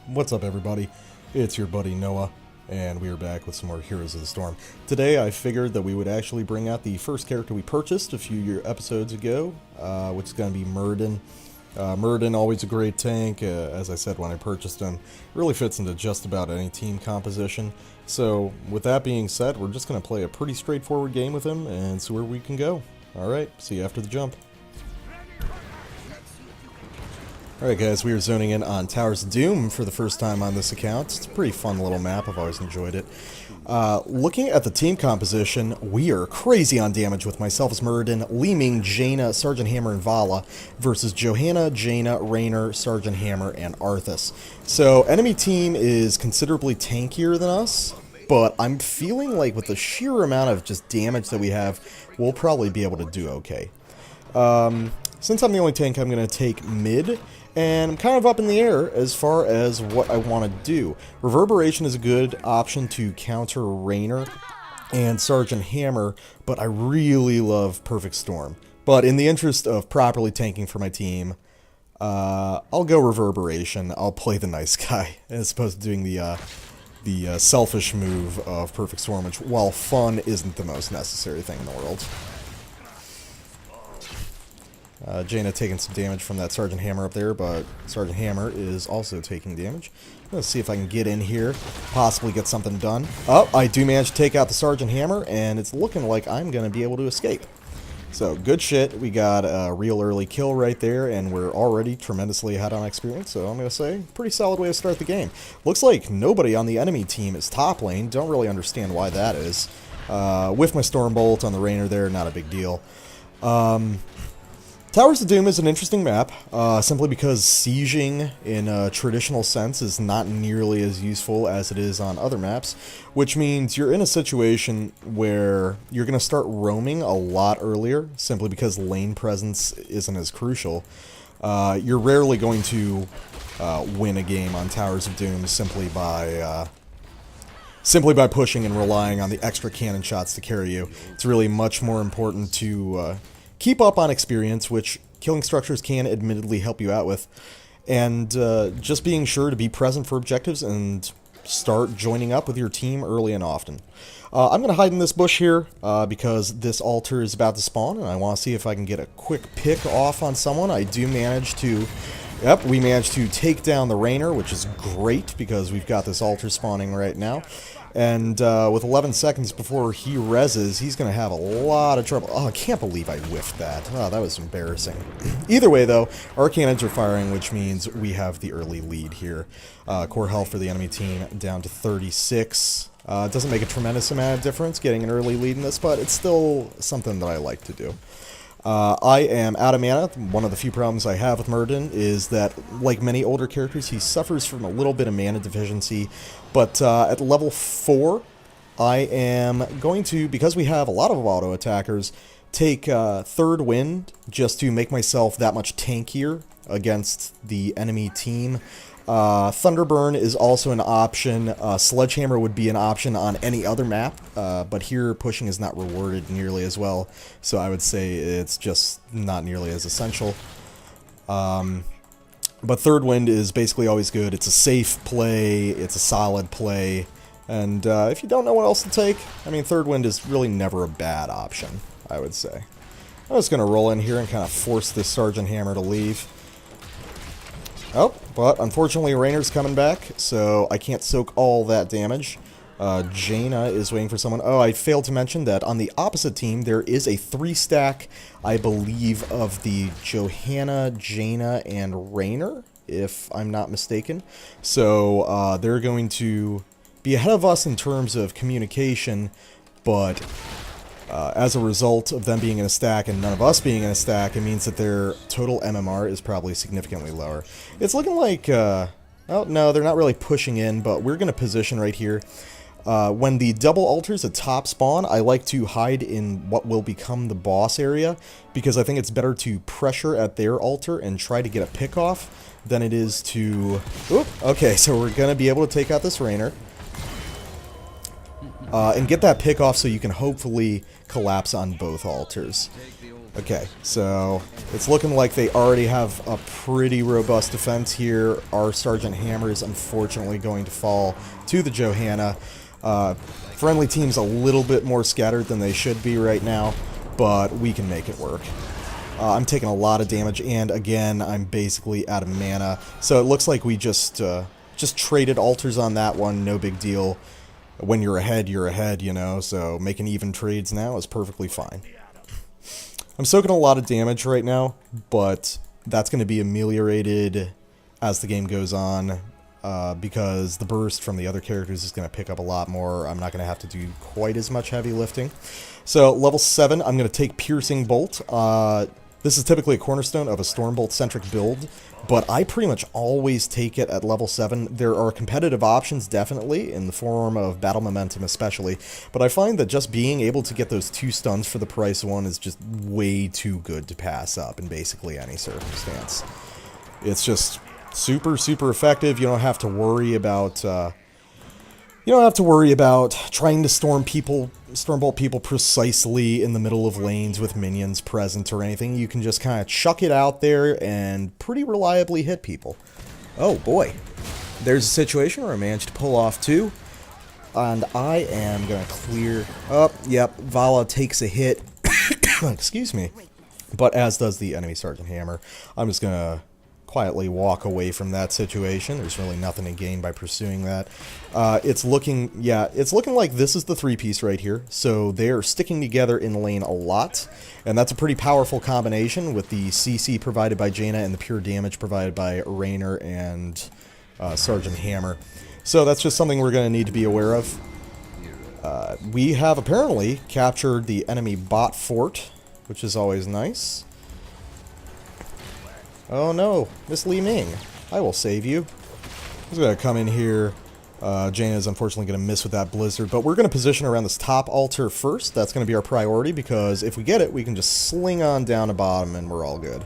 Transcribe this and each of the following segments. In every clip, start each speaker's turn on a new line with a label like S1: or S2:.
S1: What's up, everybody? It's your buddy Noah, and we are back with some more Heroes of the Storm. Today I figured that we would actually bring out the first character we purchased a few episodes ago, which is going to be Muradin. Muradin, always a great tank, as I said when I purchased him, really fits into just about any team composition. So with that being said, we're just going to play a pretty straightforward game with him and see where we can go. Alright, see you after the jump. Alright guys, we are zoning in on Towers of Doom for the first time on this account. It's a pretty fun little map, I've always enjoyed it. Looking at the team composition, we are crazy on damage with myself as Muradin, Li Ming, Jaina, Sergeant Hammer, and Vala versus Johanna, Jaina, Raynor, Sergeant Hammer, and Arthas. So, enemy team is considerably tankier than us, but I'm feeling like with the sheer amount of just damage that we have, we'll probably be able to do okay. Since I'm the only tank, I'm going to take mid, and I'm kind of up in the air as far as what I want to do. Reverberation is a good option to counter Raynor and Sergeant Hammer, but I really love Perfect Storm. But in the interest of properly tanking for my team, I'll go Reverberation. I'll play the nice guy, as opposed to doing the selfish move of Perfect Storm, which, while fun, isn't the most necessary thing in the world. Jaina taking some damage from that Sergeant Hammer up there, but Sergeant Hammer is also taking damage. Let's see if I can get in here, possibly get something done. Oh, I do manage to take out the Sergeant Hammer, and it's looking like I'm going to be able to escape. So, good shit. We got a real early kill right there, and we're already tremendously ahead on experience, so I'm going to say, pretty solid way to start the game. Looks like nobody on the enemy team is top lane. Don't really understand why that is. With my Stormbolt on the Raynor there, not a big deal. Towers of Doom is an interesting map, simply because sieging in a traditional sense is not nearly as useful as it is on other maps, which means you're in a situation where you're going to start roaming a lot earlier, simply because lane presence isn't as crucial. You're rarely going to win a game on Towers of Doom simply by pushing and relying on the extra cannon shots to carry you. It's really much more important to keep up on experience, which killing structures can admittedly help you out with, and just being sure to be present for objectives and start joining up with your team early and often. I'm going to hide in this bush here because this altar is about to spawn, and I want to see if I can get a quick pick off on someone. I do manage to... Yep, we managed to take down the Raynor, which is great because we've got this altar spawning right now. And with 11 seconds before he reses, he's going to have a lot of trouble. Oh, I can't believe I whiffed that. Oh, that was embarrassing. Either way, though, our cannons are firing, which means we have the early lead here. Core health for the enemy team down to 36. It doesn't make a tremendous amount of difference getting an early lead in this, but it's still something that I like to do. I am out of mana. One of the few problems I have with Muradin is that, like many older characters, he suffers from a little bit of mana deficiency. But at level 4, I am going to, because we have a lot of auto attackers, take Third Wind just to make myself that much tankier against the enemy team. Thunderburn is also an option. Sledgehammer would be an option on any other map, but here pushing is not rewarded nearly as well, so I would say it's just not nearly as essential. But Third Wind is basically always good. It's a safe play, it's a solid play, and if you don't know what else to take, I mean, Third Wind is really never a bad option, I would say. I'm just going to roll in here and kind of force this Sergeant Hammer to leave. Oh, but unfortunately Raynor's coming back, so I can't soak all that damage. Jaina is waiting for someone. Oh, I failed to mention that on the opposite team there is a 3-stack, I believe, of the Johanna, Jaina, and Raynor, if I'm not mistaken. So they're going to be ahead of us in terms of communication, but as a result of them being in a stack and none of us being in a stack, it means that their total MMR is probably significantly lower. It's looking like, oh no, they're not really pushing in, but we're going to position right here. When the double altars at top spawn, I like to hide in what will become the boss area, because I think it's better to pressure at their altar and try to get a pick off than it is to... Oop, okay, so we're going to be able to take out this Raynor. And get that pick off so you can hopefully collapse on both altars. Okay, so it's looking like they already have a pretty robust defense here. Our Sergeant Hammer is unfortunately going to fall to the Johanna. Friendly team's a little bit more scattered than they should be right now, but we can make it work. I'm taking a lot of damage, and again, I'm basically out of mana. So it looks like we just traded altars on that one, no big deal. When you're ahead, you know, so making even trades now is perfectly fine. I'm soaking a lot of damage right now, but that's going to be ameliorated as the game goes on, because the burst from the other characters is going to pick up a lot more. I'm not going to have to do quite as much heavy lifting. So, level 7, I'm going to take Piercing Bolt. This is typically a cornerstone of a Stormbolt-centric build, but I pretty much always take it at level 7. There are competitive options, definitely, in the form of Battle Momentum especially, but I find that just being able to get those 2 stuns for the price of 1 is just way too good to pass up in basically any circumstance. It's just super, super effective. You don't have to worry about... trying to Stormbolt people precisely in the middle of lanes with minions present or anything. You can just kind of chuck it out there and pretty reliably hit people. Oh boy. There's a situation where I managed to pull off 2. And I am going to clear... Oh, yep, Vala takes a hit. Excuse me. But as does the enemy Sergeant Hammer. I'm just going to quietly walk away from that situation. There's really nothing to gain by pursuing that. It's looking like this is the 3-piece right here. So they're sticking together in lane a lot, and that's a pretty powerful combination with the CC provided by Jaina and the pure damage provided by Raynor and Sergeant Hammer. So that's just something we're going to need to be aware of. We have apparently captured the enemy bot fort, which is always nice. Oh no, Miss Li Ming. I will save you. I'm just going to come in here. Jaina is unfortunately going to miss with that blizzard, but we're going to position around this top altar first. That's going to be our priority, because if we get it, we can just sling on down to bottom and we're all good.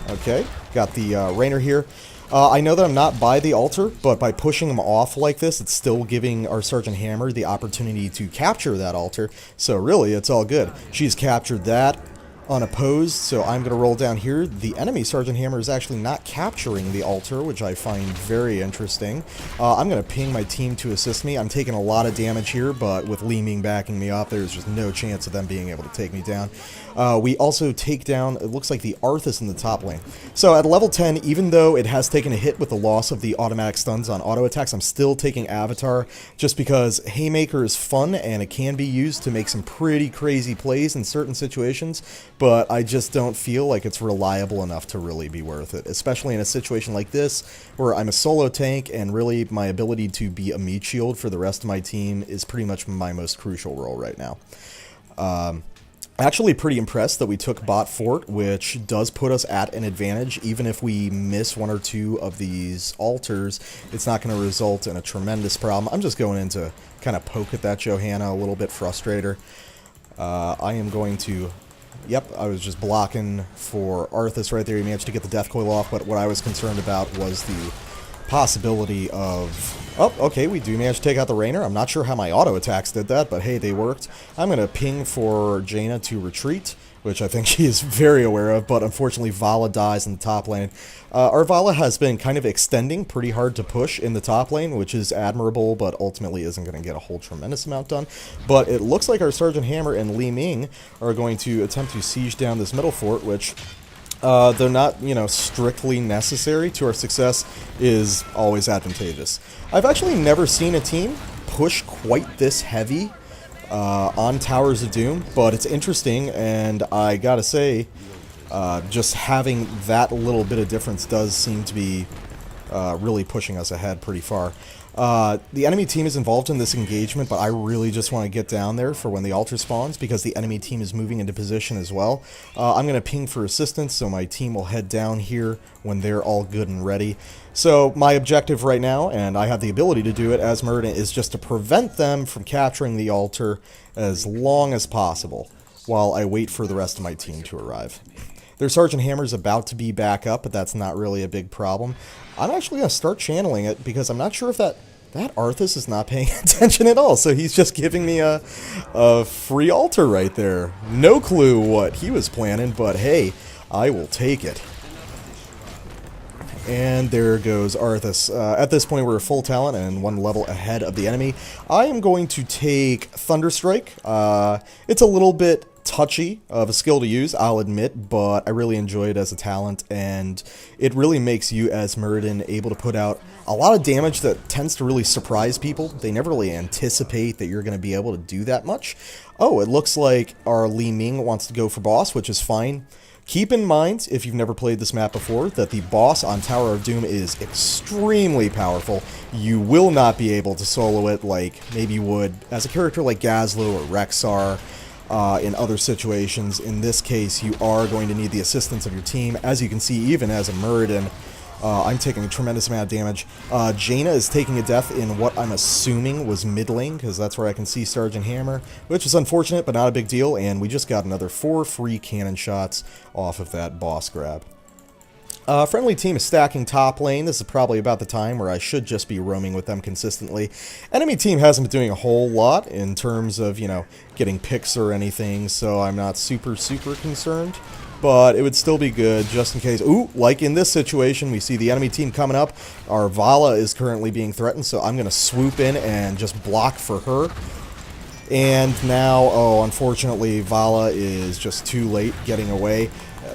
S1: Okay, got the Raynor here. I know that I'm not by the altar, but by pushing him off like this, it's still giving our Sergeant Hammer the opportunity to capture that altar. So really, it's all good. She's captured that unopposed, so I'm going to roll down here. The enemy Sergeant Hammer is actually not capturing the altar, which I find very interesting. I'm going to ping my team to assist me. I'm taking a lot of damage here, but with Li Ming backing me up, there's just no chance of them being able to take me down. We also take down, it looks like the Arthas in the top lane. So at level 10, even though it has taken a hit with the loss of the automatic stuns on auto attacks, I'm still taking Avatar, just because Haymaker is fun and it can be used to make some pretty crazy plays in certain situations, but I just don't feel like it's reliable enough to really be worth it, especially in a situation like this, where I'm a solo tank, and really my ability to be a meat shield for the rest of my team is pretty much my most crucial role right now. Actually pretty impressed that we took bot fort, which does put us at an advantage. Even if we miss 1 or 2 of these altars, it's not going to result in a tremendous problem. I'm just going in to kind of poke at that Johanna a little bit, frustrate her. I am going to... Yep, I was just blocking for Arthas right there. He managed to get the death coil off, but what I was concerned about was the possibility of... Oh, okay, we do manage to take out the Raynor. I'm not sure how my auto attacks did that, but hey, they worked. I'm going to ping for Jaina to retreat, which I think she is very aware of, but unfortunately Vala dies in the top lane. Our Vala has been kind of extending pretty hard to push in the top lane, which is admirable, but ultimately isn't going to get a whole tremendous amount done. But it looks like our Sergeant Hammer and Li Ming are going to attempt to siege down this middle fort, which... though not, strictly necessary to our success, is always advantageous. I've actually never seen a team push quite this heavy on Towers of Doom, but it's interesting, and I gotta say, just having that little bit of difference does seem to be really pushing us ahead pretty far. The enemy team is involved in this engagement, but I really just want to get down there for when the altar spawns, because the enemy team is moving into position as well. I'm going to ping for assistance, so my team will head down here when they're all good and ready. So my objective right now, and I have the ability to do it as Muradin, is just to prevent them from capturing the altar as long as possible, while I wait for the rest of my team to arrive. Their Sergeant Hammer's about to be back up, but that's not really a big problem. I'm actually going to start channeling it, because I'm not sure if that that Arthas is not paying attention at all, so he's just giving me a free altar right there. No clue what he was planning, but hey, I will take it. And there goes Arthas. At this point, we're full talent and one level ahead of the enemy. I am going to take Thunderstrike. It's a little bit touchy of a skill to use, I'll admit, but I really enjoy it as a talent, and it really makes you as Muradin able to put out a lot of damage that tends to really surprise people. They never really anticipate that you're going to be able to do that much. Oh, it looks like our Li Ming wants to go for boss, which is fine. Keep in mind, if you've never played this map before, that the boss on Tower of Doom is extremely powerful. You will not be able to solo it like maybe you would as a character like Gazlo or Rexar in other situations. In this case, you are going to need the assistance of your team. As you can see, even as a Muradin, I'm taking a tremendous amount of damage. Jaina is taking a death in what I'm assuming was mid lane, because that's where I can see Sergeant Hammer, which is unfortunate, but not a big deal, and we just got another 4 free cannon shots off of that boss grab. Friendly team is stacking top lane. This is probably about the time where I should just be roaming with them consistently. Enemy team hasn't been doing a whole lot in terms of, you know, getting picks or anything, so I'm not super concerned. But it would still be good just in case. Ooh, like in this situation, we see the enemy team coming up. Our Vala is currently being threatened, so I'm going to swoop in and just block for her. And now, oh, unfortunately, Vala is just too late getting away.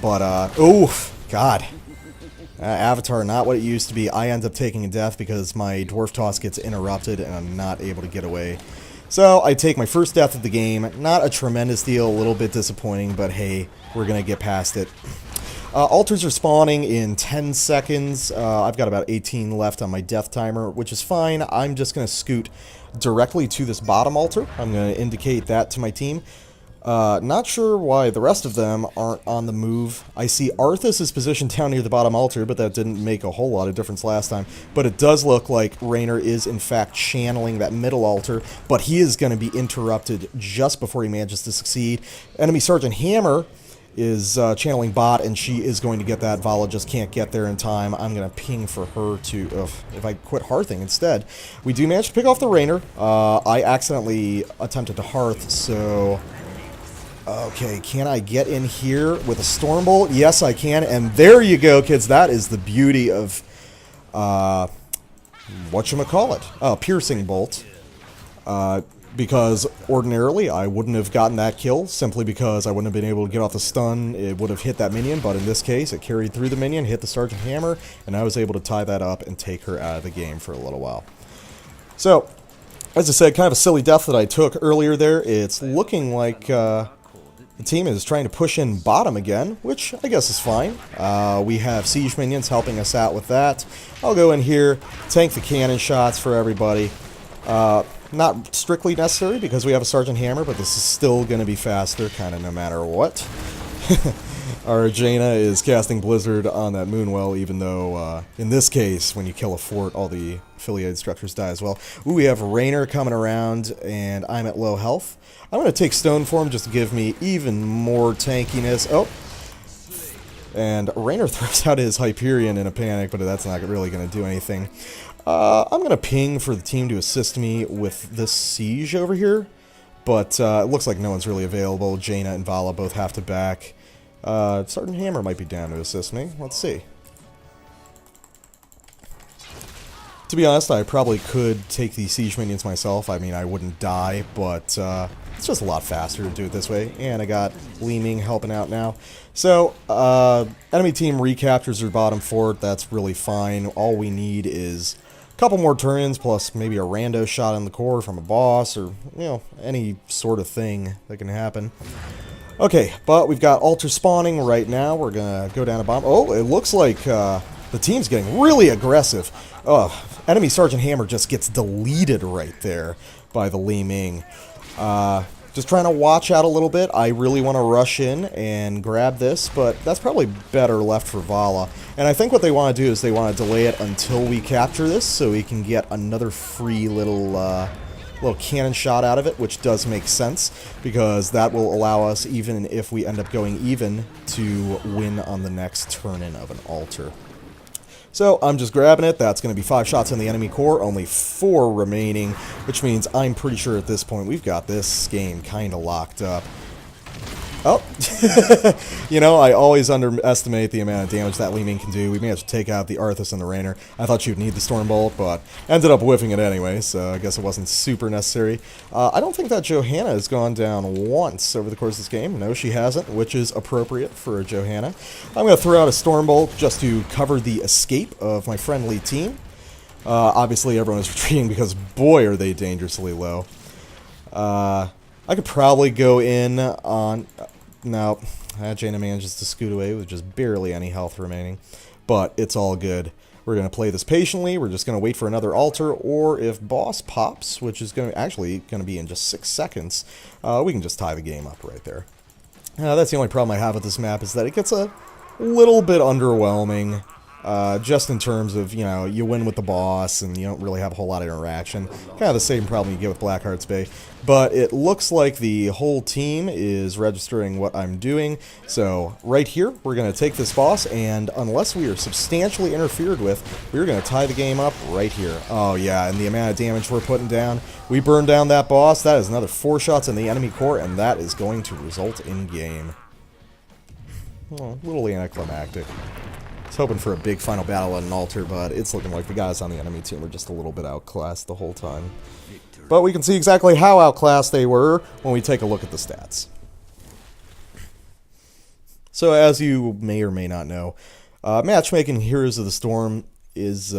S1: But, oh, God. Avatar, not what it used to be. I end up taking a death because my Dwarf Toss gets interrupted and I'm not able to get away. So I take my first death of the game. Not a tremendous deal, a little bit disappointing, but hey, we're going to get past it. Altars are spawning in 10 seconds. I've got about 18 left on my death timer, which is fine. I'm just going to scoot directly to this bottom altar. I'm going to indicate that to my team. Not sure why the rest of them aren't on the move. I see Arthas is positioned down near the bottom altar, but that didn't make a whole lot of difference last time. But it does look like Raynor is in fact channeling that middle altar, but he is going to be interrupted just before he manages to succeed. Enemy Sergeant Hammer is channeling bot, and she is going to get that. Vala just can't get there in time. I'm going to ping for her to, if I quit hearthing instead. We do manage to pick off the Raynor. I accidentally attempted to hearth, so... Okay, can I get in here with a Stormbolt? Yes, I can, and there you go, kids. That is the beauty of, whatchamacallit? Oh, Piercing Bolt. Because ordinarily I wouldn't have gotten that kill, simply because I wouldn't have been able to get off the stun. It would have hit that minion, but in this case, it carried through the minion, hit the Sergeant Hammer, and I was able to tie that up and take her out of the game for a little while. So, as I said, kind of a silly death that I took earlier there. It's looking like, the team is trying to push in bottom again, which I guess is fine. We have siege minions helping us out with that. I'll go in here, tank the cannon shots for everybody. Not strictly necessary because we have a Sergeant Hammer, but this is still going to be faster, kind of no matter what. Our Jaina is casting Blizzard on that Moonwell, even though, in this case, when you kill a fort, all the affiliated structures die as well. Ooh, we have Raynor coming around, and I'm at low health. I'm going to take Stone Form just to give me even more tankiness. Oh! And Raynor throws out his Hyperion in a panic, but that's not really going to do anything. I'm going to ping for the team to assist me with this siege over here, but it looks like no one's really available. Jaina and Vala both have to back. Sergeant Hammer might be down to assist me. Let's see. To be honest, I probably could take the siege minions myself. I mean, I wouldn't die, but it's just a lot faster to do it this way. And I got Li Ming helping out now. So, enemy team recaptures their bottom fort. That's really fine. All we need is a couple more turns, plus maybe a rando shot in the core from a boss, or, you know, any sort of thing that can happen. Okay, but we've got altar spawning right now. We're gonna go down a bomb. Oh, it looks like the team's getting really aggressive. Enemy Sergeant Hammer just gets deleted right there by the Li Ming. Just trying to watch out a little bit. I really want to rush in and grab this, but that's probably better left for Vala. And I think what they want to do is they want to delay it until we capture this, so we can get another free little cannon shot out of it, which does make sense, because that will allow us, even if we end up going even, to win on the next turn-in of an altar. So I'm just grabbing it. That's going to be 5 shots in the enemy core, only 4 remaining, which means I'm pretty sure at this point we've got this game kind of locked up. Oh, you know, I always underestimate the amount of damage that Li Ming can do. We managed to take out the Arthas and the Raynor. I thought she would need the Stormbolt, but ended up whiffing it anyway, so I guess it wasn't super necessary. I don't think that Johanna has gone down once over the course of this game. No, she hasn't, which is appropriate for a Johanna. I'm going to throw out a Stormbolt just to cover the escape of my friendly team. Obviously, everyone is retreating because, boy, are they dangerously low. I could probably go in on... No, Jaina manages to scoot away with just barely any health remaining. But it's all good. We're going to play this patiently. We're just going to wait for another altar. Or if boss pops, which is actually going to be in just 6 seconds, we can just tie the game up right there. That's the only problem I have with this map, is that it gets a little bit underwhelming. Just in terms of, you know, you win with the boss and you don't really have a whole lot of interaction. Kind of the same problem you get with Blackheart's Bay. But it looks like the whole team is registering what I'm doing. So right here, we're going to take this boss, and unless we are substantially interfered with, we're going to tie the game up right here. Oh yeah, and the amount of damage we're putting down. We burn down that boss. That is another 4 shots in the enemy core, and that is going to result in game. Oh, a little anticlimactic. I was hoping for a big final battle at an altar, but it's looking like the guys on the enemy team were just a little bit outclassed the whole time. But we can see exactly how outclassed they were when we take a look at the stats. So as you may or may not know, matchmaking Heroes of the Storm is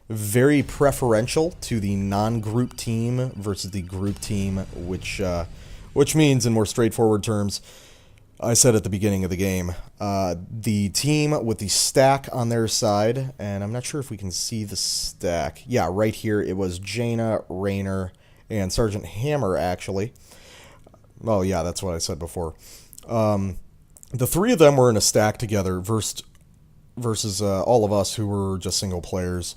S1: very preferential to the non-group team versus the group team, which means, in more straightforward terms, I said at the beginning of the game, the team with the stack on their side, and I'm not sure if we can see the stack. Yeah, right here, it was Jaina, Raynor, and Sergeant Hammer, actually. Oh, yeah, that's what I said before. The 3 of them were in a stack together versus all of us who were just single players.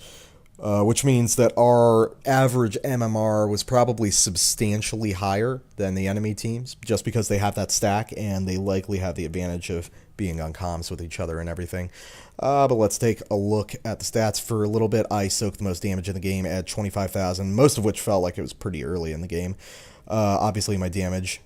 S1: Which means that our average MMR was probably substantially higher than the enemy teams, just because they have that stack, and they likely have the advantage of being on comms with each other and everything. But let's take a look at the stats for a little bit. I soaked the most damage in the game at 25,000, most of which felt like it was pretty early in the game. Obviously my damage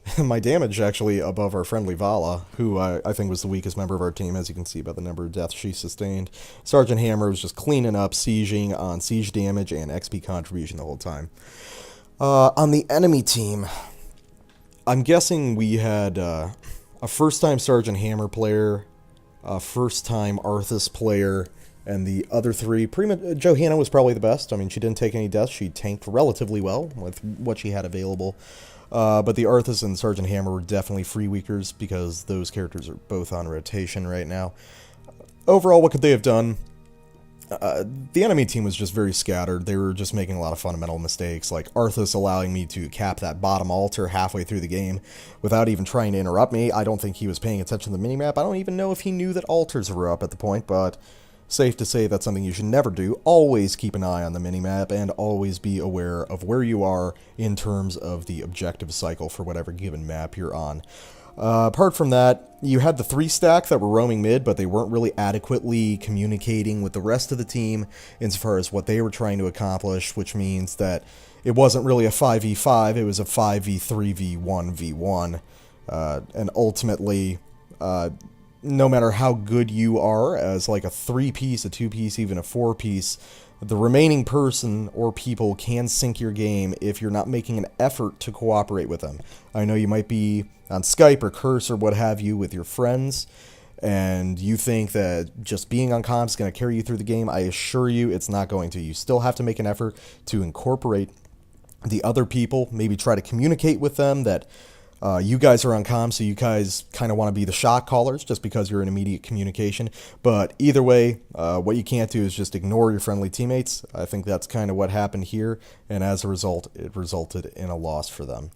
S1: actually above our friendly Vala, who I think was the weakest member of our team, as you can see by the number of deaths she sustained. Sergeant Hammer was just cleaning up, sieging on siege damage and XP contribution the whole time. On the enemy team, I'm guessing we had a first-time Sergeant Hammer player, a first-time Arthas player, and the other 3, Johanna was probably the best. I mean, she didn't take any deaths. She tanked relatively well with what she had available. But the Arthas and Sergeant Hammer were definitely free weakers, because those characters are both on rotation right now. Overall, what could they have done? The enemy team was just very scattered. They were just making a lot of fundamental mistakes, like Arthas allowing me to cap that bottom altar halfway through the game without even trying to interrupt me. I don't think he was paying attention to the minimap. I don't even know if he knew that altars were up at the point, but safe to say that's something you should never do. Always keep an eye on the minimap, and always be aware of where you are in terms of the objective cycle for whatever given map you're on. Apart from that, you had the 3 stack that were roaming mid, but they weren't really adequately communicating with the rest of the team insofar as what they were trying to accomplish, which means that it wasn't really a 5v5, it was a 5v3v1v1. And ultimately, no matter how good you are as like a 3-piece, a 2-piece, even a 4-piece, the remaining person or people can sink your game if you're not making an effort to cooperate with them. I know you might be on Skype or Curse or what have you with your friends, and you think that just being on comms is going to carry you through the game. I assure you it's not going to. You still have to make an effort to incorporate the other people, maybe try to communicate with them that you guys are on comms, so you guys kind of want to be the shot callers just because you're in immediate communication. But either way, what you can't do is just ignore your friendly teammates. I think that's kind of what happened here, and as a result, it resulted in a loss for them.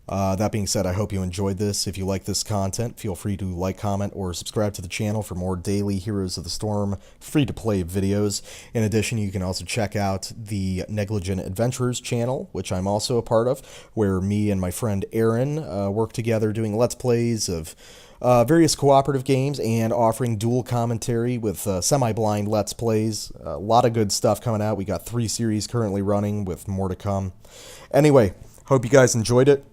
S1: That being said, I hope you enjoyed this. If you like this content, feel free to like, comment, or subscribe to the channel for more daily Heroes of the Storm free-to-play videos. In addition, you can also check out the Negligent Adventurers channel, which I'm also a part of, where me and my friend Aaron work together doing Let's Plays of various cooperative games and offering dual commentary with semi-blind Let's Plays. A lot of good stuff coming out. We got 3 series currently running with more to come. Anyway, hope you guys enjoyed it,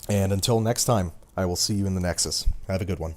S1: and until next time, I will see you in the Nexus. Have a good one.